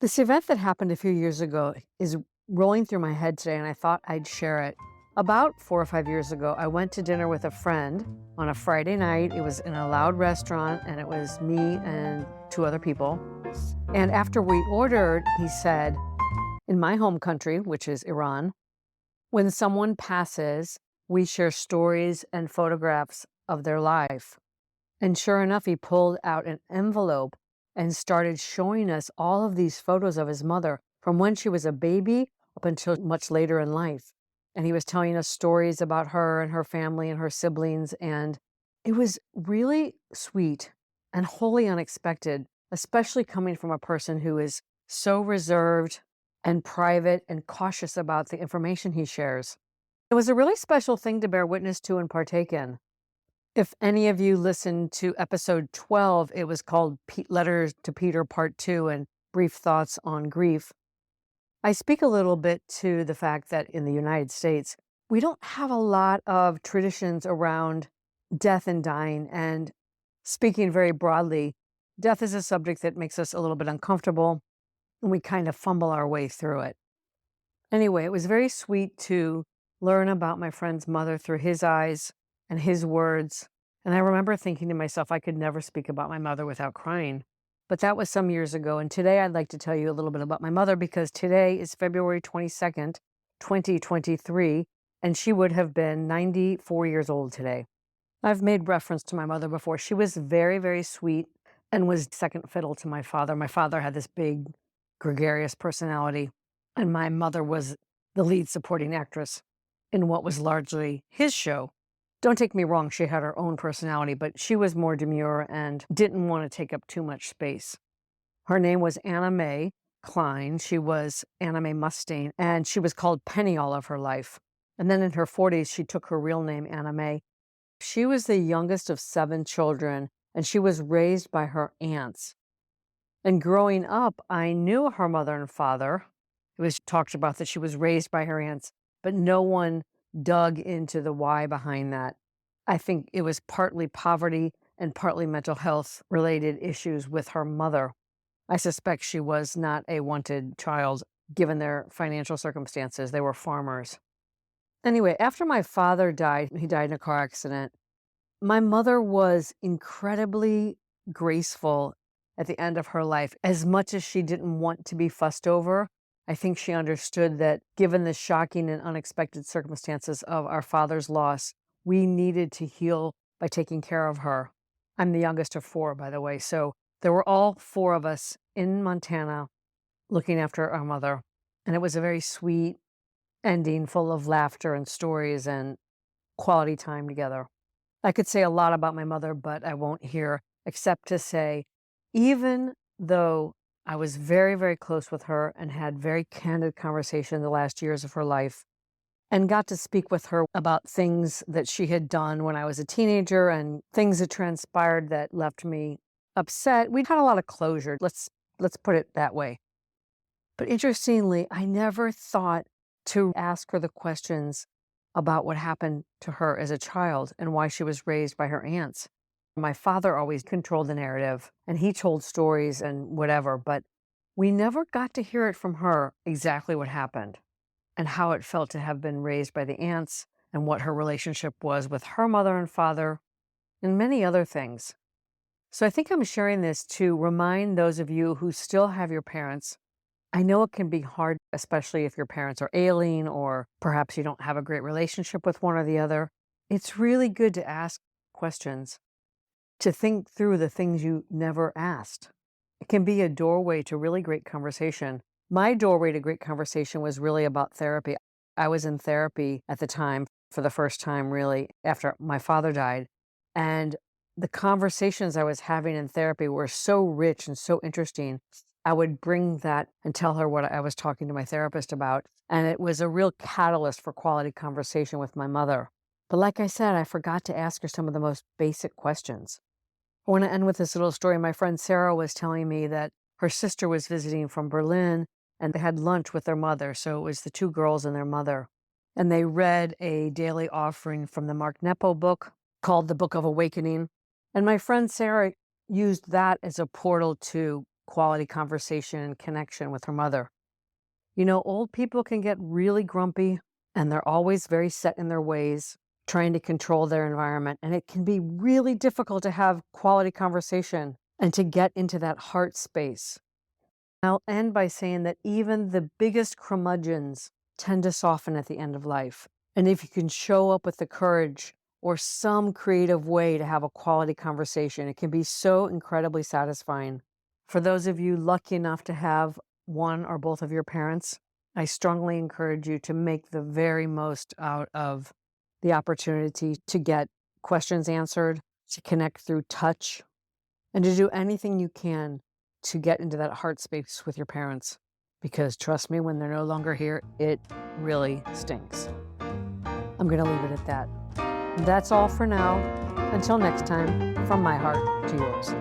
This event that happened a few years ago is rolling through my head today, and I thought I'd share it. About 4 or 5 years ago, I went to dinner with a friend on a Friday night. It was in a loud restaurant, and it was me and two other people. And after we ordered, he said, in my home country, which is Iran, when someone passes, we share stories and photographs of their life. And sure enough, he pulled out an envelope and started showing us all of these photos of his mother from when she was a baby up until much later in life. And he was telling us stories about her and her family and her siblings. And it was really sweet and wholly unexpected, especially coming from a person who is so reserved and private and cautious about the information he shares. It was a really special thing to bear witness to and partake in. If any of you listened to episode 12, it was called Letters to Peter Part 2 and Brief Thoughts on Grief. I speak a little bit to the fact that in the United States, we don't have a lot of traditions around death and dying. And speaking very broadly, death is a subject that makes us a little bit uncomfortable, and we kind of fumble our way through it. Anyway, it was very sweet to learn about my friend's mother through his eyes and his words. And I remember thinking to myself, I could never speak about my mother without crying. But that was some years ago. And today I'd like to tell you a little bit about my mother because today is February 22nd, 2023, and she would have been 94 years old today. I've made reference to my mother before. She was very, very sweet and was second fiddle to my father. My father had this big, gregarious personality, and my mother was the lead supporting actress in what was largely his show. Don't take me wrong, she had her own personality, but she was more demure and didn't want to take up too much space. Her name was Anna Mae Klein. She was Anna Mae Mustang, and she was called Penny all of her life. And then in her 40s, she took her real name, Anna Mae. She was the youngest of 7 children, and she was raised by her aunts. And growing up, I knew her mother and father. It was talked about that she was raised by her aunts, but no one dug into the why behind that. I think it was partly poverty and partly mental health related issues with her mother. I suspect she was not a wanted child given their financial circumstances. They were farmers. Anyway, after my father died, he died in a car accident. My mother was incredibly graceful at the end of her life. As much as she didn't want to be fussed over, I think she understood that given the shocking and unexpected circumstances of our father's loss, we needed to heal by taking care of her. I'm the youngest of 4, by the way. So there were all 4 of us in Montana looking after our mother. And it was a very sweet ending full of laughter and stories and quality time together. I could say a lot about my mother, but I won't here, except to say, even though I was very, very close with her and had very candid conversation the last years of her life, and got to speak with her about things that she had done when I was a teenager and things that transpired that left me upset. We'd had a lot of closure. Let's put it that way. But interestingly, I never thought to ask her the questions about what happened to her as a child and why she was raised by her aunts. My father always controlled the narrative, and he told stories and whatever, but we never got to hear it from her exactly what happened and how it felt to have been raised by the aunts and what her relationship was with her mother and father and many other things. So I think I'm sharing this to remind those of you who still have your parents. I know it can be hard, especially if your parents are ailing or perhaps you don't have a great relationship with one or the other. It's really good to ask questions, to think through the things you never asked. It can be a doorway to really great conversation. My doorway to great conversation was really about therapy. I was in therapy at the time for the first time, really, after my father died. And the conversations I was having in therapy were so rich and so interesting. I would bring that and tell her what I was talking to my therapist about. And it was a real catalyst for quality conversation with my mother. But like I said, I forgot to ask her some of the most basic questions. I want to end with this little story. My friend Sarah was telling me that her sister was visiting from Berlin and they had lunch with their mother. So it was the 2 girls and their mother. And they read a daily offering from the Mark Nepo book called The Book of Awakening. And my friend Sarah used that as a portal to quality conversation and connection with her mother. You know, old people can get really grumpy and they're always very set in their ways, trying to control their environment. And it can be really difficult to have quality conversation and to get into that heart space. I'll end by saying that even the biggest curmudgeons tend to soften at the end of life. And if you can show up with the courage or some creative way to have a quality conversation, it can be so incredibly satisfying. For those of you lucky enough to have one or both of your parents, I strongly encourage you to make the very most out of the opportunity to get questions answered, to connect through touch, and to do anything you can to get into that heart space with your parents. Because trust me, when they're no longer here, it really stinks. I'm going to leave it at that. That's all for now. Until next time, from my heart to yours.